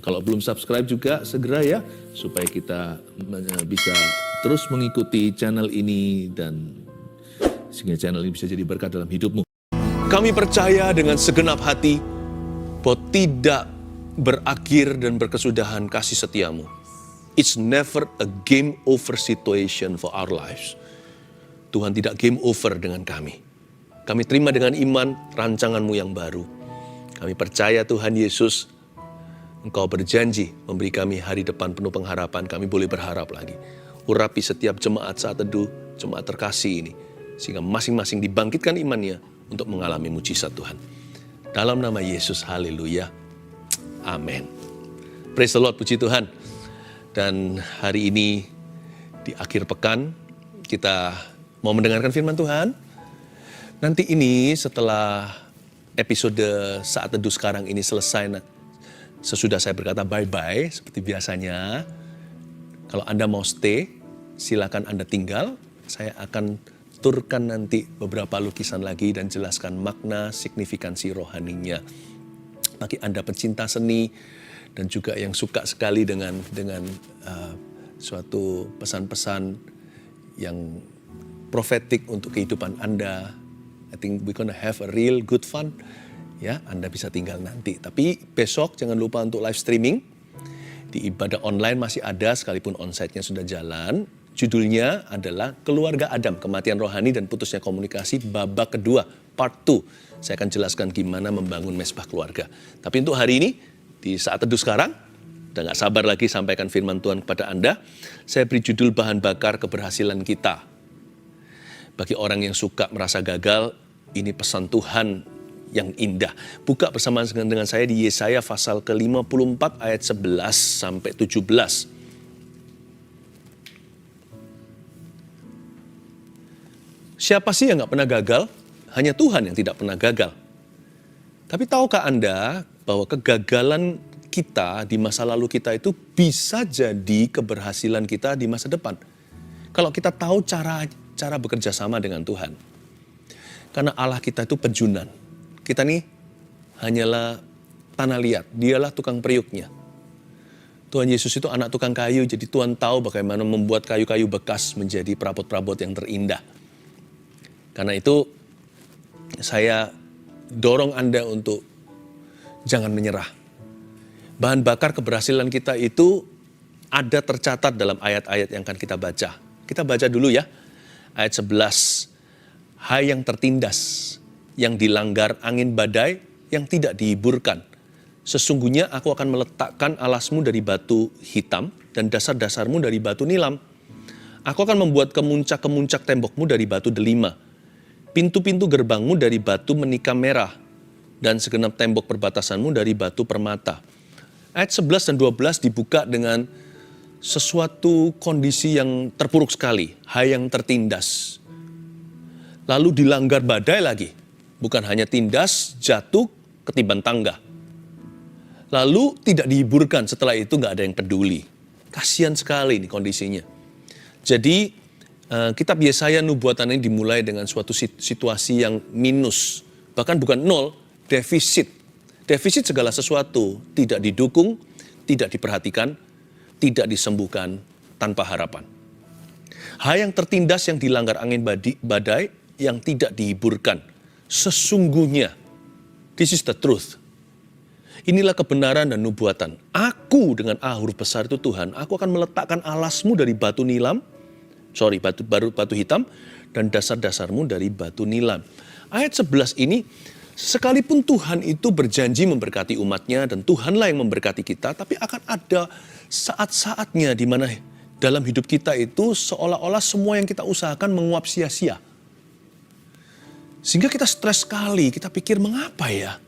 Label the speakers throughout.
Speaker 1: Kalau belum subscribe juga segera ya, supaya kita bisa terus mengikuti channel ini dan sehingga channel ini bisa jadi berkat dalam hidupmu. Kami percaya dengan segenap hati bahwa tidak berakhir dan berkesudahan kasih setiamu. It's never a game over situation for our lives. Tuhan tidak game over dengan kami. Kami terima dengan iman rancangan-Mu yang baru. Kami percaya Tuhan Yesus, Engkau berjanji memberi kami hari depan penuh pengharapan. Kami boleh berharap lagi. Urapi setiap jemaat saat teduh, jemaat terkasih ini. Sehingga masing-masing dibangkitkan imannya untuk mengalami mujizat Tuhan. Dalam nama Yesus, haleluya. Amin. Praise the Lord, puji Tuhan. Dan hari ini di akhir pekan kita mau mendengarkan firman Tuhan. Nanti ini setelah episode saat teduh sekarang ini selesai, sesudah saya berkata bye-bye seperti biasanya, kalau Anda mau stay, silakan Anda tinggal. Saya akan turkan nanti beberapa lukisan lagi dan jelaskan makna, signifikansi rohaninya. Bagi Anda pecinta seni dan juga yang suka sekali dengan suatu pesan-pesan yang profetik untuk kehidupan Anda, I think we're gonna have a real good fun. Ya, Anda bisa tinggal nanti. Tapi besok jangan lupa untuk live streaming. Di ibadah online masih ada, sekalipun onsite-nya sudah jalan. Judulnya adalah Keluarga Adam, Kematian Rohani dan Putusnya Komunikasi, babak kedua, part 2. Saya akan jelaskan gimana membangun mesbah keluarga. Tapi untuk hari ini, di saat teduh sekarang, udah gak sabar lagi sampaikan firman Tuhan kepada Anda. Saya beri judul bahan bakar keberhasilan kita. Bagi orang yang suka merasa gagal, ini pesan Tuhan yang indah. Buka bersama dengan saya di Yesaya pasal ke-54 ayat 11 sampai 17. Siapa sih yang gak pernah gagal? Hanya Tuhan yang tidak pernah gagal. Tapi tahukah Anda bahwa kegagalan kita di masa lalu kita itu bisa jadi keberhasilan kita di masa depan? Kalau kita tahu cara bekerja sama dengan Tuhan. Karena Allah kita itu pejunan. Kita nih hanyalah tanah liat, dialah tukang periuknya. Tuhan Yesus itu anak tukang kayu, jadi Tuhan tahu bagaimana membuat kayu-kayu bekas menjadi perabot-perabot yang terindah. Karena itu saya dorong Anda untuk jangan menyerah. Bahan bakar keberhasilan kita itu ada tercatat dalam ayat-ayat yang akan kita baca. Kita baca dulu ya, ayat 11. Hai yang tertindas, yang dilanggar angin badai, yang tidak dihiburkan. Sesungguhnya aku akan meletakkan alasmu dari batu hitam dan dasar-dasarmu dari batu nilam. Aku akan membuat kemuncak-kemuncak tembokmu dari batu delima. Pintu-pintu gerbangmu dari batu menikam merah. Dan segenap tembok perbatasanmu dari batu permata. Ayat 11 dan 12 dibuka dengan sesuatu kondisi yang terpuruk sekali. Hai yang tertindas. Lalu dilanggar badai lagi. Bukan hanya tindas, jatuh, ketiban tangga. Lalu tidak dihiburkan, setelah itu nggak ada yang peduli. Kasihan sekali ini kondisinya. Jadi kitab Yesaya nubuatan ini dimulai dengan suatu situasi yang minus. Bahkan bukan nol, defisit. Defisit segala sesuatu, tidak didukung, tidak diperhatikan, tidak disembuhkan, tanpa harapan. Hai yang tertindas, yang dilanggar angin badai, yang tidak dihiburkan. Sesungguhnya, this is the truth. Inilah kebenaran dan nubuatan. Aku dengan A huruf besar itu Tuhan, aku akan meletakkan alasmu dari batu hitam, dan dasar-dasarmu dari batu nilam. Ayat 11 ini, sekalipun Tuhan itu berjanji memberkati umatnya, dan Tuhanlah yang memberkati kita, tapi akan ada saat-saatnya di mana dalam hidup kita itu seolah-olah semua yang kita usahakan menguap sia-sia. Sehingga kita stres sekali, kita pikir mengapa ya?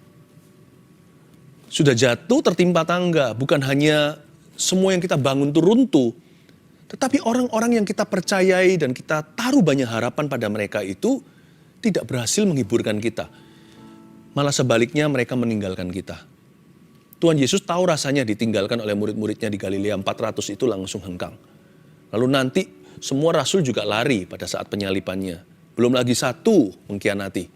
Speaker 1: Sudah jatuh tertimpa tangga, bukan hanya semua yang kita bangun itu runtuh, tetapi orang-orang yang kita percayai dan kita taruh banyak harapan pada mereka itu tidak berhasil menghiburkan kita. Malah sebaliknya mereka meninggalkan kita. Tuhan Yesus tahu rasanya ditinggalkan oleh murid-muridnya di Galilea, 400 itu langsung hengkang. Lalu nanti semua rasul juga lari pada saat penyalipannya. Belum lagi satu mengkhianati.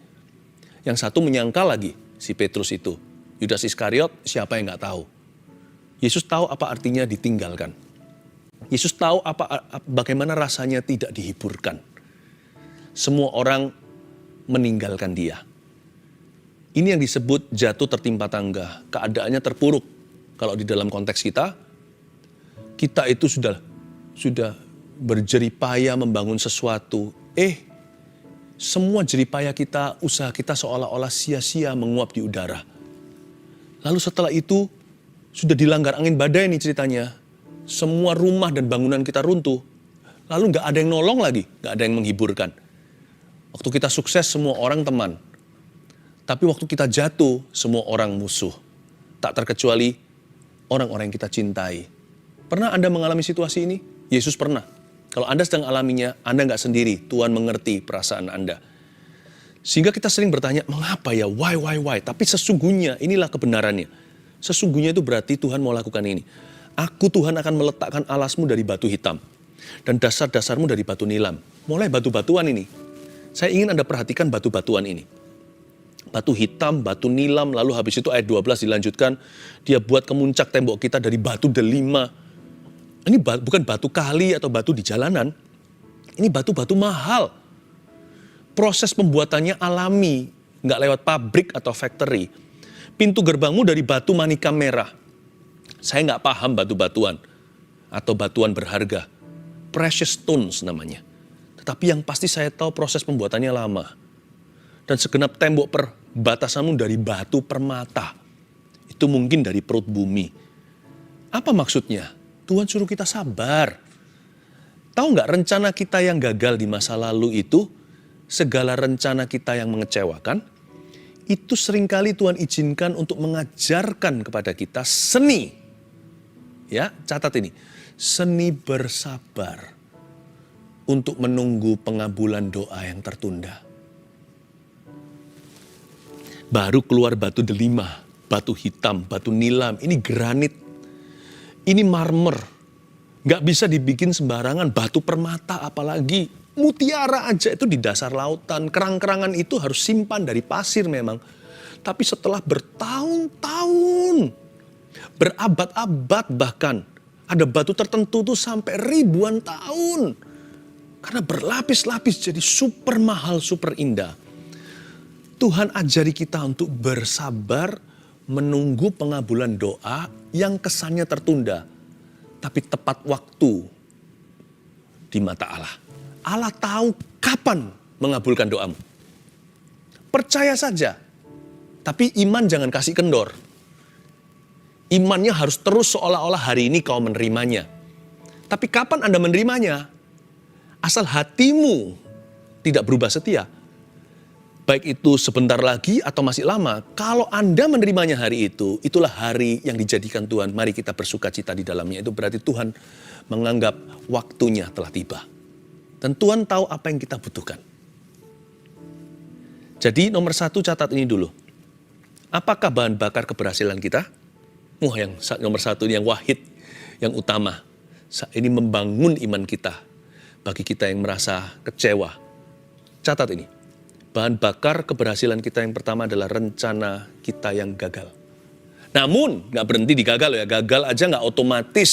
Speaker 1: Yang satu menyangkal lagi si Petrus itu. Yudas Iskariot siapa yang gak tahu. Yesus tahu apa artinya ditinggalkan. Yesus tahu bagaimana rasanya tidak dihiburkan. Semua orang meninggalkan dia. Ini yang disebut jatuh tertimpa tangga. Keadaannya terpuruk. Kalau di dalam konteks kita itu sudah berjeripaya membangun sesuatu. Semua jeripaya kita, usaha kita seolah-olah sia-sia menguap di udara. Lalu setelah itu sudah dilanggar angin badai nih ceritanya. Semua rumah dan bangunan kita runtuh. Lalu gak ada yang nolong lagi, gak ada yang menghiburkan. Waktu kita sukses semua orang teman. Tapi waktu kita jatuh semua orang musuh. Tak terkecuali orang-orang yang kita cintai. Pernah Anda mengalami situasi ini? Yesus pernah. Kalau Anda sedang alaminya, Anda gak sendiri. Tuhan mengerti perasaan Anda. Sehingga kita sering bertanya, mengapa ya? Why? Tapi sesungguhnya inilah kebenarannya. Sesungguhnya itu berarti Tuhan mau lakukan ini. Aku Tuhan akan meletakkan alasmu dari batu hitam. Dan dasar-dasarmu dari batu nilam. Mulai batu-batuan ini. Saya ingin Anda perhatikan batu-batuan ini. Batu hitam, batu nilam, lalu habis itu ayat 12 dilanjutkan. Dia buat kemuncak tembok kita dari batu delima. Ini bukan batu kali atau batu di jalanan. Ini batu-batu mahal. Proses pembuatannya alami. Nggak lewat pabrik atau factory. Pintu gerbangmu dari batu manika merah. Saya nggak paham batu-batuan atau batuan berharga. Precious stones namanya. Tetapi yang pasti saya tahu proses pembuatannya lama. Dan segenap tembok perbatasanmu dari batu permata. Itu mungkin dari perut bumi. Apa maksudnya? Tuhan suruh kita sabar. Tahu nggak rencana kita yang gagal di masa lalu itu, segala rencana kita yang mengecewakan, itu seringkali Tuhan izinkan untuk mengajarkan kepada kita seni. Ya, catat ini. Seni bersabar untuk menunggu pengabulan doa yang tertunda. Baru keluar batu delima, batu hitam, batu nilam, ini granit, ini marmer. Nggak bisa dibikin sembarangan, batu permata apalagi. Mutiara aja itu di dasar lautan, kerang-kerangan itu harus simpan dari pasir memang. Tapi setelah bertahun-tahun, berabad-abad bahkan, ada batu tertentu tuh sampai ribuan tahun. Karena berlapis-lapis jadi super mahal, super indah. Tuhan ajari kita untuk bersabar menunggu pengabulan doa yang kesannya tertunda. Tapi tepat waktu di mata Allah. Allah tahu kapan mengabulkan doamu. Percaya saja. Tapi iman jangan kasih kendor. Imannya harus terus seolah-olah hari ini kau menerimanya. Tapi kapan Anda menerimanya? Asal hatimu tidak berubah setia. Baik itu sebentar lagi atau masih lama. Kalau Anda menerimanya hari itu, itulah hari yang dijadikan Tuhan. Mari kita bersuka cita di dalamnya. Itu berarti Tuhan menganggap waktunya telah tiba. Dan Tuhan tahu apa yang kita butuhkan. Jadi nomor 1 catat ini dulu. Apakah bahan bakar keberhasilan kita? Yang nomor 1 ini yang wahid, yang utama. Ini membangun iman kita. Bagi kita yang merasa kecewa. Catat ini. Bahan bakar keberhasilan kita yang pertama adalah rencana kita yang gagal. Namun, gak berhenti di gagal ya. Gagal aja gak otomatis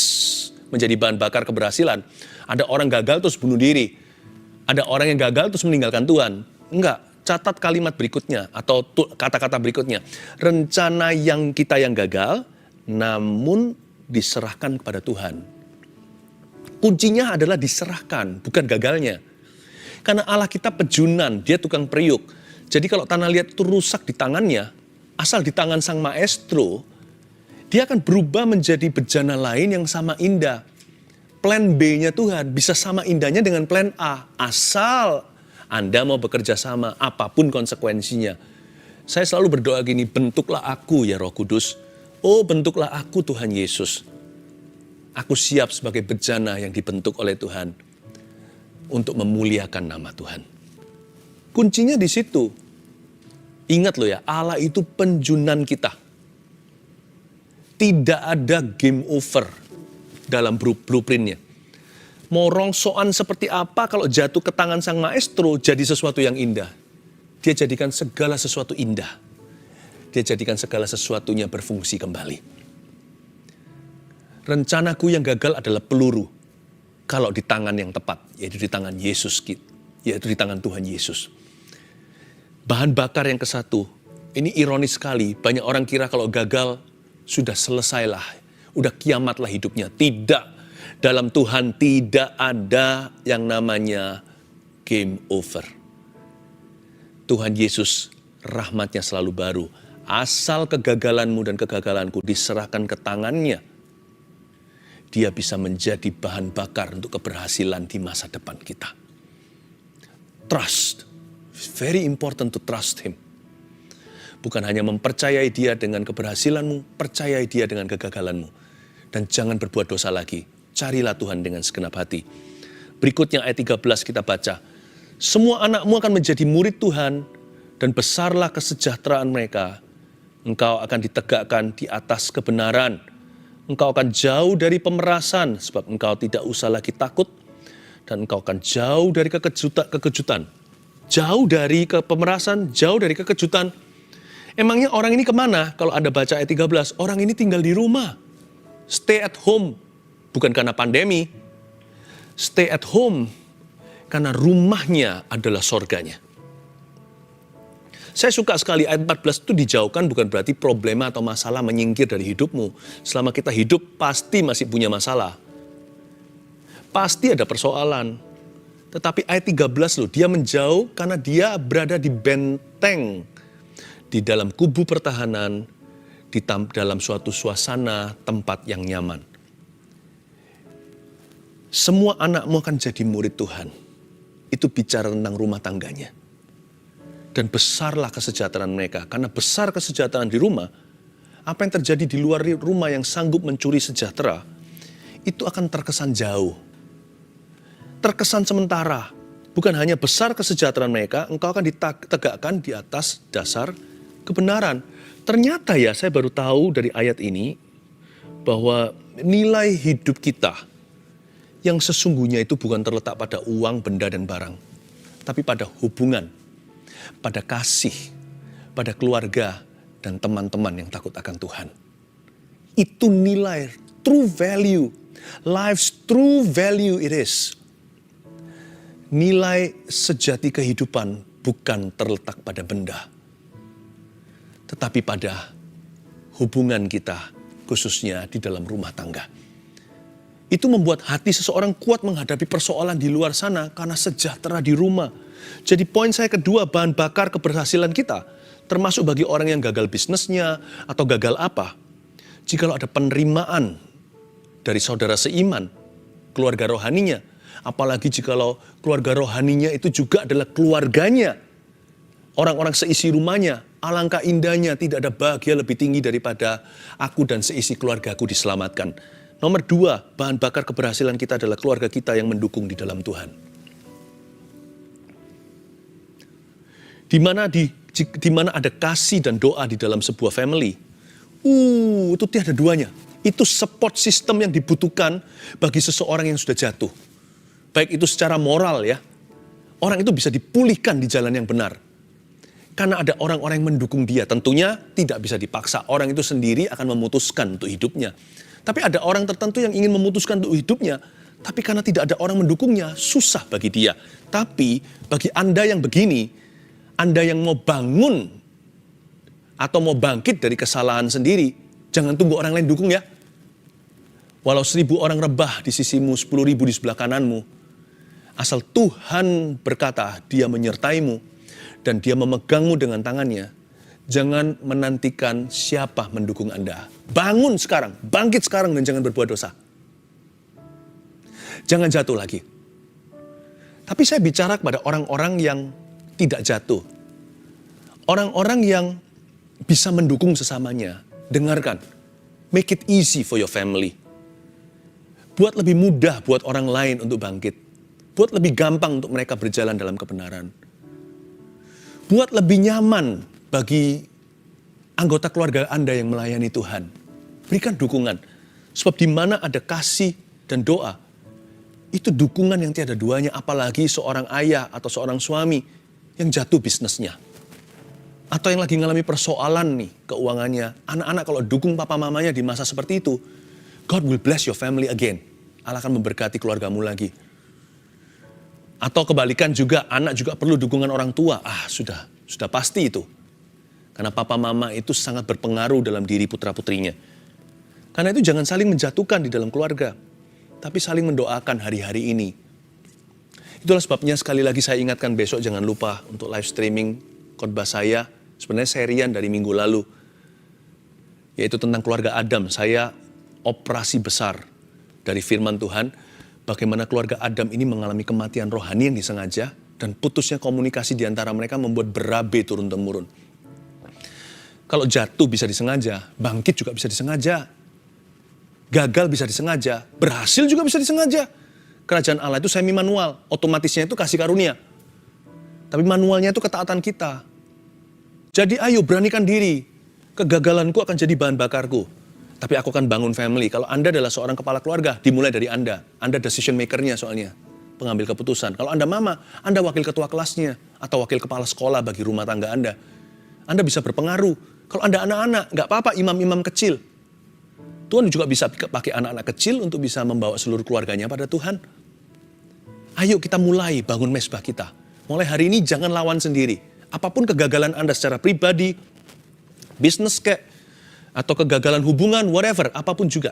Speaker 1: menjadi bahan bakar keberhasilan. Ada orang gagal terus bunuh diri. Ada orang yang gagal terus meninggalkan Tuhan. Enggak, catat kalimat berikutnya atau kata-kata berikutnya. Rencana yang kita yang gagal, namun diserahkan kepada Tuhan. Kuncinya adalah diserahkan, bukan gagalnya. Karena Allah kita pejunan, dia tukang periuk. Jadi kalau tanah liat itu rusak di tangannya, asal di tangan sang maestro, dia akan berubah menjadi bejana lain yang sama indah. Plan B-nya Tuhan bisa sama indahnya dengan plan A. Asal Anda mau bekerja sama, apapun konsekuensinya. Saya selalu berdoa gini, bentuklah aku ya Roh Kudus. Oh, bentuklah aku Tuhan Yesus. Aku siap sebagai bejana yang dibentuk oleh Tuhan untuk memuliakan nama Tuhan. Kuncinya di situ. Ingat loh ya, Allah itu penjunan kita. Tidak ada game over dalam blueprintnya. Mau rongsoan seperti apa kalau jatuh ke tangan sang maestro jadi sesuatu yang indah. Dia jadikan segala sesuatu indah. Dia jadikan segala sesuatunya berfungsi kembali. Rencanaku yang gagal adalah peluru kalau di tangan yang tepat, yaitu di tangan Yesus, yaitu di tangan Tuhan Yesus. Bahan bakar yang ke-1, ini ironis sekali, banyak orang kira kalau gagal sudah selesailah, udah kiamatlah hidupnya. Tidak, dalam Tuhan tidak ada yang namanya game over. Tuhan Yesus rahmatnya selalu baru. Asal kegagalanmu dan kegagalanku diserahkan ke tangannya, dia bisa menjadi bahan bakar untuk keberhasilan di masa depan kita. Trust. It's very important to trust him. Bukan hanya mempercayai dia dengan keberhasilanmu, percayai dia dengan kegagalanmu. Dan jangan berbuat dosa lagi. Carilah Tuhan dengan segenap hati. Berikutnya ayat 13 kita baca. Semua anakmu akan menjadi murid Tuhan dan besarlah kesejahteraan mereka. Engkau akan ditegakkan di atas kebenaran. Engkau akan jauh dari pemerasan sebab engkau tidak usah lagi takut. Dan engkau akan jauh dari kekejutan. Jauh dari pemerasan, jauh dari kekejutan. Emangnya orang ini kemana? Kalau Anda baca ayat 13, orang ini tinggal di rumah. Stay at home. Bukan karena pandemi. Stay at home karena rumahnya adalah sorganya. Saya suka sekali ayat 14 itu dijauhkan bukan berarti problema atau masalah menyingkir dari hidupmu. Selama kita hidup pasti masih punya masalah. Pasti ada persoalan. Tetapi ayat 13 loh, dia menjauh karena dia berada di benteng. Di dalam kubu pertahanan, di dalam suatu suasana tempat yang nyaman. Semua anakmu akan jadi murid Tuhan. Itu bicara tentang rumah tangganya. Dan besarlah kesejahteraan mereka. Karena besar kesejahteraan di rumah, apa yang terjadi di luar rumah yang sanggup mencuri sejahtera, itu akan terkesan jauh. Terkesan sementara. Bukan hanya besar kesejahteraan mereka, engkau akan ditegakkan di atas dasar kebenaran. Ternyata ya, saya baru tahu dari ayat ini, bahwa nilai hidup kita yang sesungguhnya itu bukan terletak pada uang, benda, dan barang. Tapi pada hubungan, pada kasih, pada keluarga, dan teman-teman yang takut akan Tuhan. Itu nilai, true value. Life's true value it is. Nilai sejati kehidupan bukan terletak pada benda. Tetapi pada hubungan kita, khususnya di dalam rumah tangga. Itu membuat hati seseorang kuat menghadapi persoalan di luar sana karena sejahtera di rumah. Jadi poin saya kedua, bahan bakar keberhasilan kita, termasuk bagi orang yang gagal bisnisnya atau gagal apa. Jikalau ada penerimaan dari saudara seiman, keluarga rohaninya, apalagi jikalau keluarga rohaninya itu juga adalah keluarganya, orang-orang seisi rumahnya, alangkah indahnya, tidak ada bahagia lebih tinggi daripada aku dan seisi keluargaku diselamatkan. Nomor 2, bahan bakar keberhasilan kita adalah keluarga kita yang mendukung di dalam Tuhan. Di mana ada kasih dan doa di dalam sebuah family. Itu tiada duanya. Itu support system yang dibutuhkan bagi seseorang yang sudah jatuh. Baik itu secara moral ya. Orang itu bisa dipulihkan di jalan yang benar. Karena ada orang-orang yang mendukung dia. Tentunya tidak bisa dipaksa. Orang itu sendiri akan memutuskan untuk hidupnya. Tapi ada orang tertentu yang ingin memutuskan untuk hidupnya. Tapi karena tidak ada orang mendukungnya, susah bagi dia. Tapi bagi Anda yang begini, Anda yang mau bangun atau mau bangkit dari kesalahan sendiri, jangan tunggu orang lain dukung ya. Walau 1000 orang rebah di sisimu, 10.000 di sebelah kananmu, asal Tuhan berkata dia menyertaimu dan dia memegangmu dengan tangannya, jangan menantikan siapa mendukung Anda. Bangun sekarang, bangkit sekarang dan jangan berbuat dosa. Jangan jatuh lagi. Tapi saya bicara kepada orang-orang yang tidak jatuh. Orang-orang yang bisa mendukung sesamanya. Dengarkan. Make it easy for your family. Buat lebih mudah buat orang lain untuk bangkit. Buat lebih gampang untuk mereka berjalan dalam kebenaran. Buat lebih nyaman bagi anggota keluarga Anda yang melayani Tuhan. Berikan dukungan. Sebab di mana ada kasih dan doa, itu dukungan yang tiada duanya, apalagi seorang ayah atau seorang suami yang jatuh bisnisnya. Atau yang lagi ngalami persoalan nih, keuangannya. Anak-anak kalau dukung papa mamanya di masa seperti itu, God will bless your family again. Allah akan memberkati keluargamu lagi. Atau kebalikan juga, anak juga perlu dukungan orang tua. Sudah pasti itu. Karena papa mama itu sangat berpengaruh dalam diri putra-putrinya. Karena itu jangan saling menjatuhkan di dalam keluarga. Tapi saling mendoakan hari-hari ini. Itulah sebabnya sekali lagi saya ingatkan besok jangan lupa untuk live streaming khotbah saya. Sebenarnya serian dari minggu lalu. Yaitu tentang keluarga Adam. Saya operasi besar dari firman Tuhan. Bagaimana keluarga Adam ini mengalami kematian rohani yang disengaja. Dan putusnya komunikasi di antara mereka membuat berabe turun-temurun. Kalau jatuh bisa disengaja, bangkit juga bisa disengaja. Gagal bisa disengaja, berhasil juga bisa disengaja. Kerajaan Allah itu semi manual, otomatisnya itu kasih karunia. Tapi manualnya itu ketaatan kita. Jadi ayo beranikan diri, kegagalanku akan jadi bahan bakarku. Tapi aku akan bangun family. Kalau Anda adalah seorang kepala keluarga, dimulai dari Anda. Anda decision maker-nya soalnya, pengambil keputusan. Kalau Anda mama, Anda wakil ketua kelasnya, atau wakil kepala sekolah bagi rumah tangga Anda. Anda bisa berpengaruh. Kalau Anda anak-anak, nggak apa-apa imam-imam kecil. Tuhan juga bisa pakai anak-anak kecil untuk bisa membawa seluruh keluarganya pada Tuhan. Ayo kita mulai bangun mesbah kita. Mulai hari ini jangan lawan sendiri. Apapun kegagalan Anda secara pribadi, bisnis kayak, atau kegagalan hubungan, whatever, apapun juga.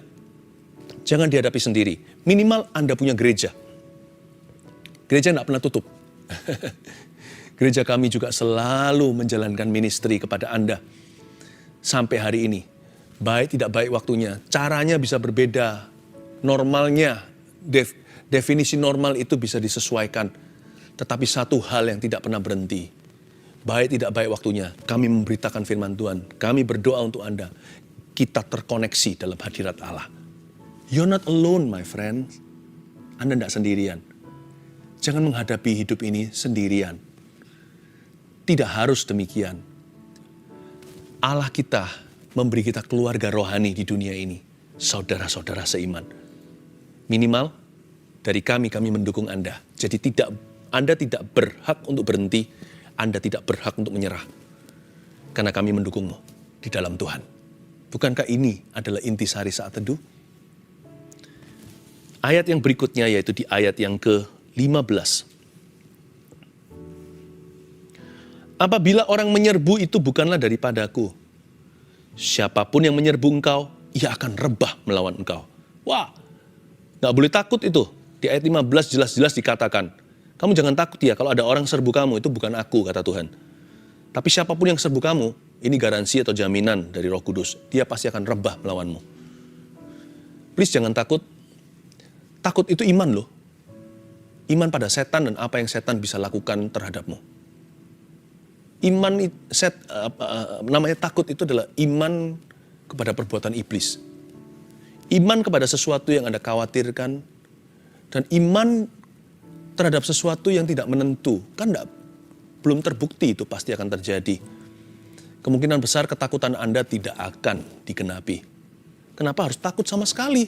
Speaker 1: Jangan dihadapi sendiri. Minimal Anda punya gereja. Gereja nggak pernah tutup. Gereja kami juga selalu menjalankan ministry kepada Anda. Sampai hari ini. Baik tidak baik waktunya. Caranya bisa berbeda. Normalnya, definisi normal itu bisa disesuaikan. Tetapi satu hal yang tidak pernah berhenti. Baik tidak baik waktunya. Kami memberitakan firman Tuhan. Kami berdoa untuk Anda. Kita terkoneksi dalam hadirat Allah. You're not alone, my friend. Anda tidak sendirian. Jangan menghadapi hidup ini sendirian. Tidak harus demikian. Allah kita memberi kita keluarga rohani di dunia ini. Saudara-saudara seiman. Minimal dari kami mendukung Anda. Jadi Anda tidak berhak untuk berhenti. Anda tidak berhak untuk menyerah. Karena kami mendukungmu di dalam Tuhan. Bukankah ini adalah intisari saat teduh? Ayat yang berikutnya yaitu di ayat yang ke-15. Apabila orang menyerbu itu bukanlah daripadaku. Siapapun yang menyerbu engkau, ia akan rebah melawan engkau. Wah, gak boleh takut itu. Di ayat 15 jelas-jelas dikatakan, kamu jangan takut ya kalau ada orang serbu kamu, itu bukan aku, kata Tuhan. Tapi siapapun yang serbu kamu, ini garansi atau jaminan dari Roh Kudus. Dia pasti akan rebah melawanmu. Please jangan takut. Takut itu iman loh. Iman pada setan dan apa yang setan bisa lakukan terhadapmu. Namanya takut itu adalah iman kepada perbuatan iblis. Iman kepada sesuatu yang Anda khawatirkan. Dan iman terhadap sesuatu yang tidak menentu. Kan belum terbukti itu pasti akan terjadi. Kemungkinan besar ketakutan Anda tidak akan digenapi. Kenapa harus takut sama sekali?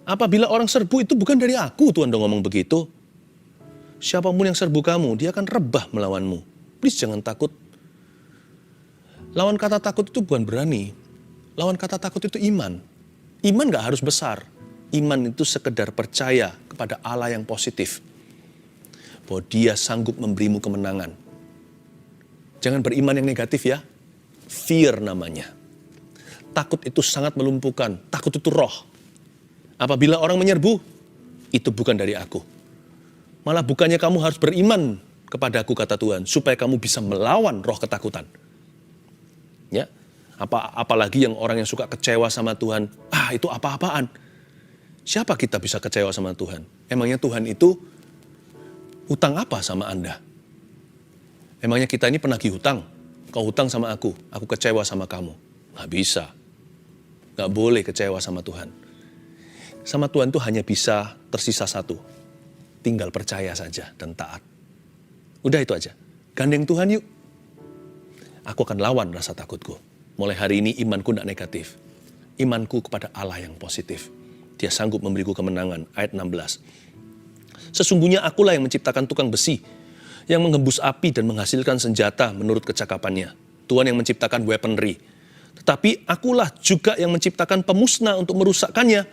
Speaker 1: Apabila orang serbu itu bukan dari aku, Tuhan udah ngomong begitu. Siapapun yang serbu kamu, dia akan rebah melawanmu. Please jangan takut. Lawan kata takut itu bukan berani. Lawan kata takut itu iman. Iman gak harus besar. Iman itu sekedar percaya kepada Allah yang positif. Bahwa dia sanggup memberimu kemenangan. Jangan beriman yang negatif ya. Fear namanya. Takut itu sangat melumpuhkan. Takut itu roh. Apabila orang menyerbu, itu bukan dari aku. Malah bukannya kamu harus beriman kepadaku, kata Tuhan, supaya kamu bisa melawan roh ketakutan. Ya, apalagi yang orang yang suka kecewa sama Tuhan, itu apa-apaan. Siapa kita bisa kecewa sama Tuhan? Emangnya Tuhan itu hutang apa sama Anda? Emangnya kita ini penagih hutang? Kau hutang sama aku kecewa sama kamu. Nggak bisa. Nggak boleh kecewa sama Tuhan. Sama Tuhan itu hanya bisa tersisa satu. Tinggal percaya saja dan taat. Udah itu aja. Gandeng Tuhan yuk. Aku akan lawan rasa takutku. Mulai hari ini imanku tidak negatif. Imanku kepada Allah yang positif. Dia sanggup memberiku kemenangan. Ayat 16. Sesungguhnya akulah yang menciptakan tukang besi. Yang menghembus api dan menghasilkan senjata menurut kecakapannya. Tuhan yang menciptakan weaponry. Tetapi akulah juga yang menciptakan pemusnah untuk merusakkannya.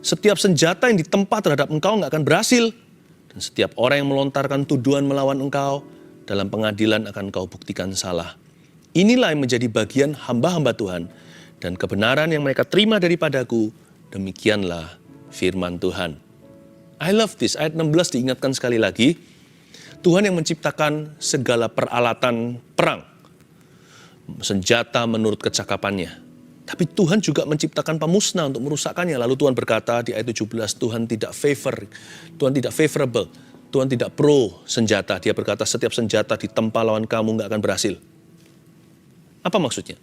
Speaker 1: Setiap senjata yang ditempa terhadap engkau nggak akan berhasil. Dan setiap orang yang melontarkan tuduhan melawan engkau, dalam pengadilan akan kau buktikan salah. Inilah yang menjadi bagian hamba-hamba Tuhan. Dan kebenaran yang mereka terima daripadaku, demikianlah firman Tuhan. I love this. Ayat 16 diingatkan sekali lagi. Tuhan yang menciptakan segala peralatan perang. Senjata menurut kecakapannya. Tapi Tuhan juga menciptakan pemusnah untuk merusakkannya. Lalu Tuhan berkata di ayat 17, Tuhan tidak favorable. Tuhan tidak pro senjata. Dia berkata setiap senjata ditempa lawan kamu nggak akan berhasil. Apa maksudnya?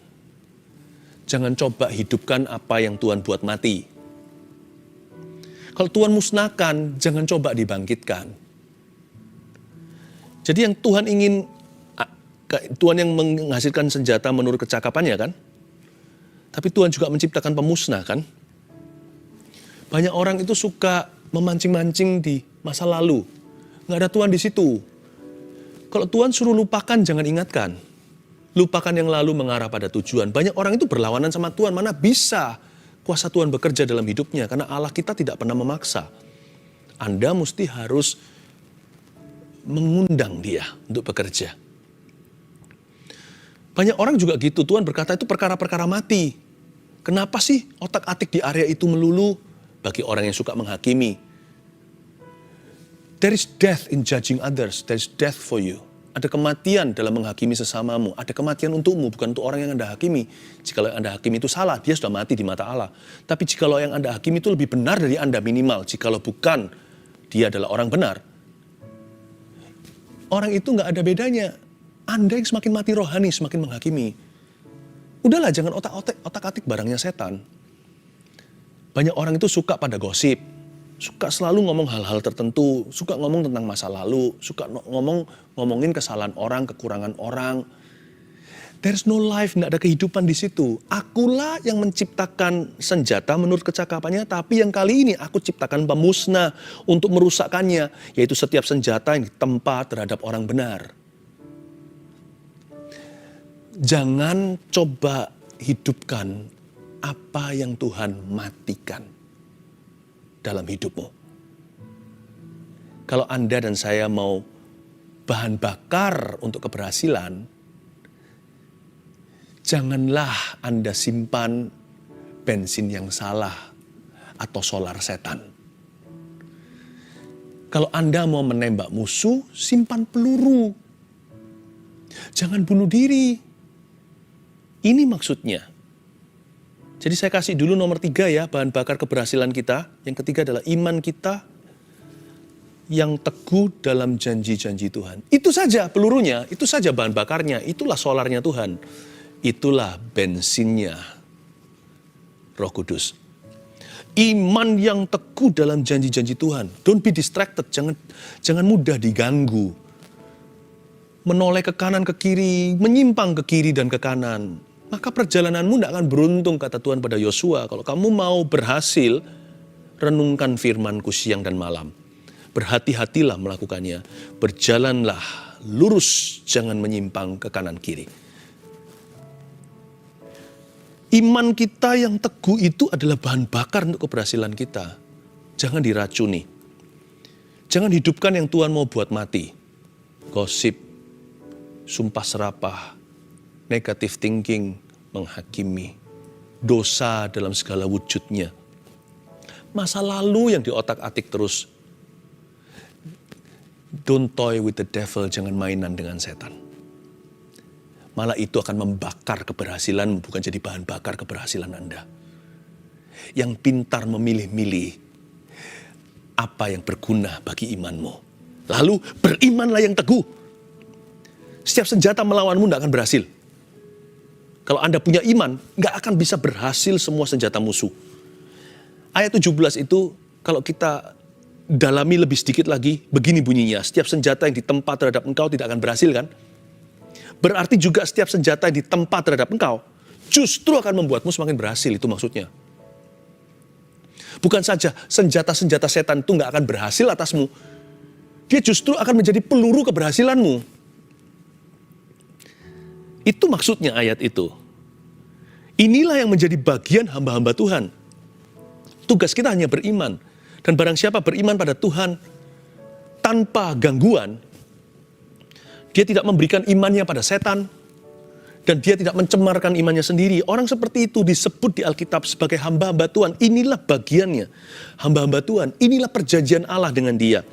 Speaker 1: Jangan coba hidupkan apa yang Tuhan buat mati. Kalau Tuhan musnahkan, jangan coba dibangkitkan. Jadi yang Tuhan yang menghasilkan senjata menurut kecakapannya kan? Tapi Tuhan juga menciptakan pemusnah kan? Banyak orang itu suka memancing-mancing di masa lalu. Nggak ada Tuhan di situ. Kalau Tuhan suruh lupakan, jangan ingatkan. Lupakan yang lalu mengarah pada tujuan. Banyak orang itu berlawanan sama Tuhan. Mana bisa kuasa Tuhan bekerja dalam hidupnya, karena Allah kita tidak pernah memaksa. Anda mesti harus mengundang dia untuk bekerja. Banyak orang juga gitu, Tuhan berkata itu perkara-perkara mati. Kenapa sih otak-atik di area itu melulu? Bagi orang yang suka menghakimi. There is death in judging others, there is death for you. Ada kematian dalam menghakimi sesamamu. Ada kematian untukmu, bukan untuk orang yang Anda hakimi. Jikalau yang Anda hakimi itu salah, dia sudah mati di mata Allah. Tapi jikalau yang Anda hakimi itu lebih benar dari Anda minimal. Jikalau bukan, dia adalah orang benar. Orang itu nggak ada bedanya. Anda yang semakin mati rohani, semakin menghakimi. Udahlah, jangan otak-atik barangnya setan. Banyak orang itu suka pada gosip. Suka selalu ngomong hal-hal tertentu, suka ngomong tentang masa lalu, suka ngomongin kesalahan orang, kekurangan orang. There's no life, nggak ada kehidupan di situ. Akulah yang menciptakan senjata menurut kecakapannya, tapi yang kali ini aku ciptakan pemusnah untuk merusakkannya, yaitu setiap senjata yang ditempa terhadap orang benar. Jangan coba hidupkan apa yang Tuhan matikan dalam hidupmu. Kalau Anda dan saya mau bahan bakar untuk keberhasilan, janganlah Anda simpan bensin yang salah atau solar setan. Kalau Anda mau menembak musuh, simpan peluru. Jangan bunuh diri. Ini maksudnya. Jadi saya kasih dulu nomor 3 ya, bahan bakar keberhasilan kita. Yang ketiga adalah iman kita yang teguh dalam janji-janji Tuhan. Itu saja pelurunya, itu saja bahan bakarnya, itulah solarnya Tuhan. Itulah bensinnya Roh Kudus. Iman yang teguh dalam janji-janji Tuhan. Don't be distracted, jangan mudah diganggu. Menoleh ke kanan ke kiri, menyimpang ke kiri dan ke kanan. Maka perjalananmu tidak akan beruntung, kata Tuhan pada Yosua. Kalau kamu mau berhasil, renungkan firman-Ku siang dan malam. Berhati-hatilah melakukannya. Berjalanlah lurus, jangan menyimpang ke kanan kiri. Iman kita yang teguh itu adalah bahan bakar untuk keberhasilan kita. Jangan diracuni. Jangan hidupkan yang Tuhan mau buat mati. Gosip, sumpah serapah, negative thinking, menghakimi, dosa dalam segala wujudnya. Masa lalu yang di otak-atik terus. Don't toy with the devil, jangan mainan dengan setan. Malah itu akan membakar keberhasilan, bukan jadi bahan bakar keberhasilan Anda. Yang pintar memilih-milih apa yang berguna bagi imanmu. Lalu berimanlah yang teguh. Setiap senjata melawanmu tidak akan berhasil. Kalau Anda punya iman, nggak akan bisa berhasil semua senjata musuh. Ayat 17 itu, kalau kita dalami lebih sedikit lagi, begini bunyinya. Setiap senjata yang ditempa terhadap engkau tidak akan berhasil kan? Berarti juga setiap senjata yang ditempa terhadap engkau, justru akan membuatmu semakin berhasil, itu maksudnya. Bukan saja senjata-senjata setan itu nggak akan berhasil atasmu, dia justru akan menjadi peluru keberhasilanmu. Itu maksudnya ayat itu. Inilah yang menjadi bagian hamba-hamba Tuhan. Tugas kita hanya beriman. Dan barang siapa beriman pada Tuhan tanpa gangguan, dia tidak memberikan imannya pada setan, dan dia tidak mencemarkan imannya sendiri. Orang seperti itu disebut di Alkitab sebagai hamba-hamba Tuhan. Inilah bagiannya, hamba-hamba Tuhan. Inilah perjanjian Allah dengan dia.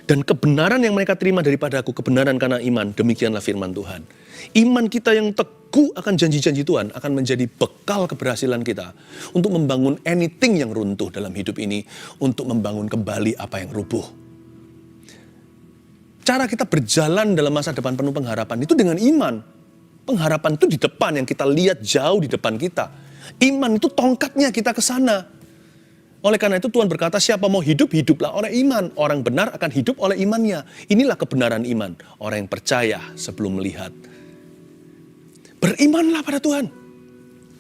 Speaker 1: Dan kebenaran yang mereka terima daripada aku, kebenaran karena iman, demikianlah firman Tuhan. Iman kita yang teguh akan janji-janji Tuhan akan menjadi bekal keberhasilan kita untuk membangun anything yang runtuh dalam hidup ini, untuk membangun kembali apa yang rubuh. Cara kita berjalan dalam masa depan penuh pengharapan itu dengan iman. Pengharapan itu di depan, yang kita lihat jauh di depan kita. Iman itu tongkatnya kita ke sana. Oleh karena itu Tuhan berkata, siapa mau hidup, hiduplah oleh iman. Orang benar akan hidup oleh imannya. Inilah kebenaran iman. Orang yang percaya sebelum melihat. Berimanlah pada Tuhan.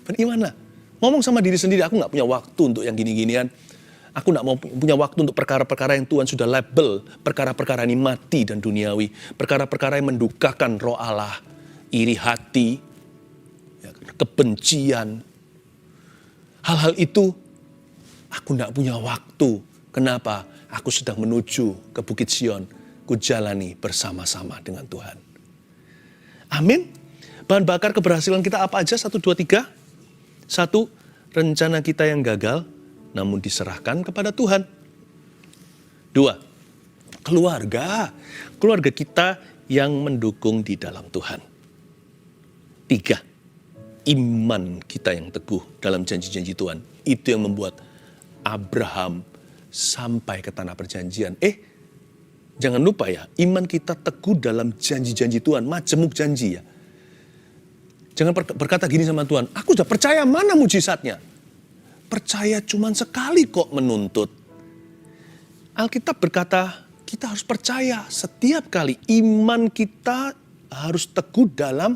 Speaker 1: Berimanlah. Ngomong sama diri sendiri, aku gak punya waktu untuk yang gini-ginian. Aku gak mau punya waktu untuk perkara-perkara yang Tuhan sudah label. Perkara-perkara ini mati dan duniawi. Perkara-perkara yang mendukakan roh Allah. Iri hati, kebencian. Hal-hal itu aku tidak punya waktu. Kenapa? Aku sedang menuju ke Bukit Sion. Ku jalani bersama-sama dengan Tuhan. Amin. Bahan bakar keberhasilan kita apa aja? 1, 2, 3. 1, rencana kita yang gagal, namun diserahkan kepada Tuhan. 2, keluarga. Keluarga kita yang mendukung di dalam Tuhan. 3, iman kita yang teguh dalam janji-janji Tuhan. Itu yang membuat Abraham sampai ke tanah perjanjian. Jangan lupa ya, iman kita teguh dalam janji-janji Tuhan, majemuk janji ya. Jangan berkata gini sama Tuhan, aku sudah percaya, mana mujizatnya? Percaya cuman sekali kok menuntut. Alkitab berkata, kita harus percaya setiap kali. Iman kita harus teguh dalam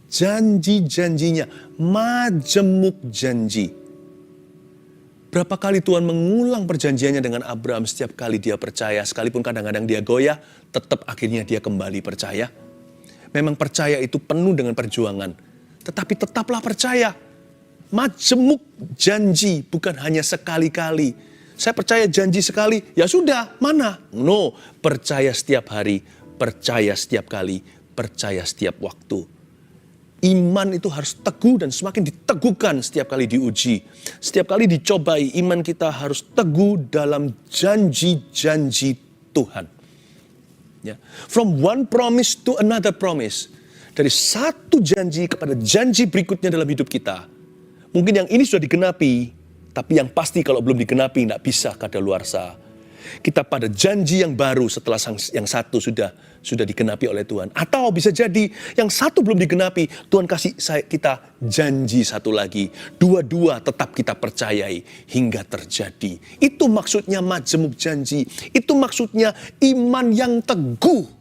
Speaker 1: janji-janjinya, majemuk janji. Berapa kali Tuhan mengulang perjanjiannya dengan Abraham, setiap kali dia percaya, sekalipun kadang-kadang dia goyah, tetap akhirnya dia kembali percaya. Memang percaya itu penuh dengan perjuangan, tetapi tetaplah percaya. Majemuk janji, bukan hanya sekali-kali. Saya percaya janji sekali, ya sudah, mana? No, percaya setiap hari, percaya setiap kali, percaya setiap waktu. Iman itu harus teguh dan semakin diteguhkan setiap kali diuji. Setiap kali dicobai, iman kita harus teguh dalam janji-janji Tuhan. Ya. From one promise to another promise. Dari satu janji kepada janji berikutnya dalam hidup kita. Mungkin yang ini sudah digenapi, tapi yang pasti kalau belum digenapi tidak bisa kadaluarsa. Kita pada janji yang baru setelah yang satu sudah digenapi oleh Tuhan. Atau bisa jadi yang satu belum digenapi, Tuhan kasih kita janji satu lagi. Dua-dua tetap kita percayai hingga terjadi. Itu maksudnya majemuk janji. Itu maksudnya iman yang teguh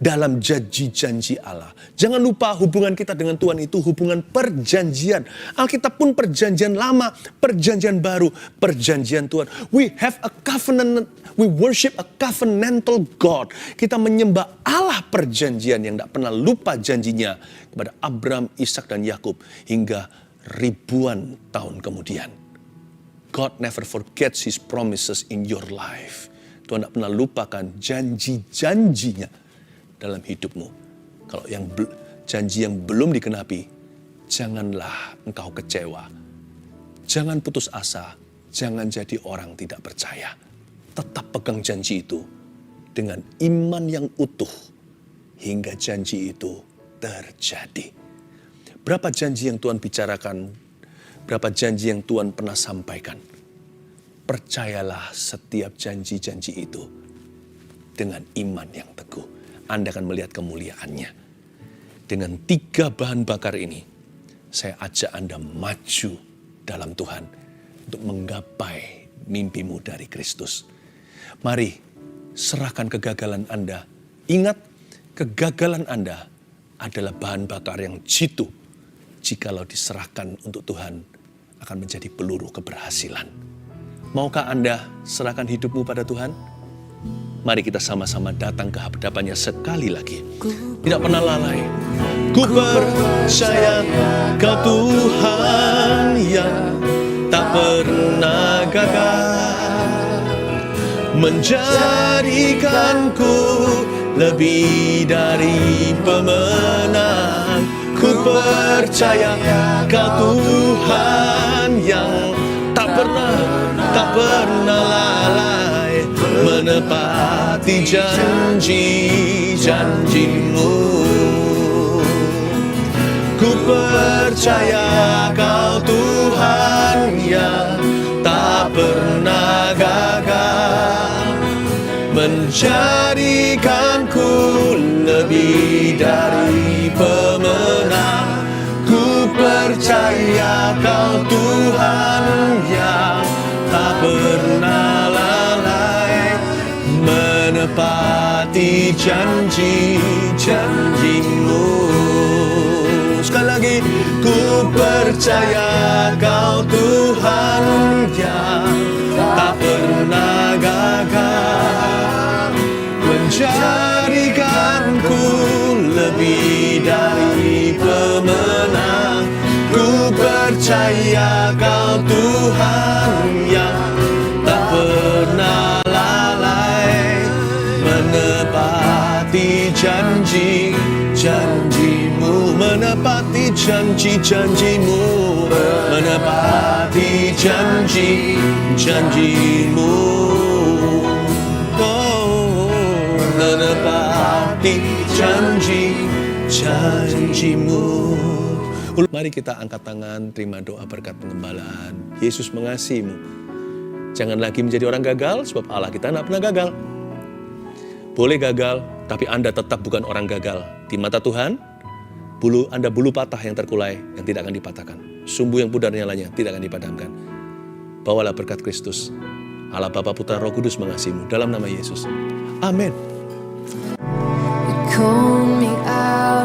Speaker 1: dalam janji-janji Allah. Jangan lupa hubungan kita dengan Tuhan itu hubungan perjanjian. Alkitab pun perjanjian lama, perjanjian baru, perjanjian Tuhan. We have a covenant, we worship a covenantal God. Kita menyembah Allah perjanjian yang tidak pernah lupa janjinya kepada Abraham, Ishak dan Yakub hingga ribuan tahun kemudian. God never forgets His promises in your life. Tuhan tidak pernah lupakan janji-janjinya dalam hidupmu. Kalau yang janji yang belum digenapi, janganlah engkau kecewa. Jangan putus asa, jangan jadi orang tidak percaya. Tetap pegang janji itu dengan iman yang utuh hingga janji itu terjadi. Berapa janji yang Tuhan bicarakan, berapa janji yang Tuhan pernah sampaikan. Percayalah setiap janji-janji itu dengan iman yang teguh. Anda akan melihat kemuliaannya. Dengan 3 bahan bakar ini, saya ajak Anda maju dalam Tuhan untuk menggapai mimpimu dari Kristus. Mari, serahkan kegagalan Anda. Ingat, kegagalan Anda adalah bahan bakar yang jitu. Jikalau diserahkan untuk Tuhan, akan menjadi peluru keberhasilan. Maukah Anda serahkan hidupmu pada Tuhan? Mari kita sama-sama datang ke hadapannya sekali lagi. Tidak pernah lalai. Ku percaya Kau Tuhan. pernah gagal, menjadikanku lebih dari pemenang. Ku percaya Kau Tuhan yang tak pernah lalai menepati janji-janji-Mu. Ku percaya Kau Tuhan yang tak pernah gagal, menjadikanku lebih dari pemenang. Ku percaya Kau Tuhan yang tak pernah lalai menepati janji-janji-Mu. Sekali lagi, ku percaya Kau Tuhan yang tak pernah gagal, menjadikanku lebih dari pemenang. Ku percaya Kau Tuhan yang tak pernah lalai menepati janji-janji-Mu, menepati janji-janji-Mu, menepati janji-janji-Mu. Oh, menepati janji-janji-Mu. Mari kita angkat tangan, terima doa berkat pengembalaan. Yesus mengasihimu. Jangan lagi menjadi orang gagal, sebab Allah kita tidak pernah gagal. Boleh gagal, tapi Anda tetap bukan orang gagal. Di mata Tuhan, Anda bulu patah yang terkulai, yang tidak akan dipatahkan. Sumbu yang pudar nyalanya, tidak akan dipadamkan. Bawalah berkat Kristus. Allah Bapa, Putra, Roh Kudus mengasihimu. Dalam nama Yesus. Amin.
Speaker 2: Call me out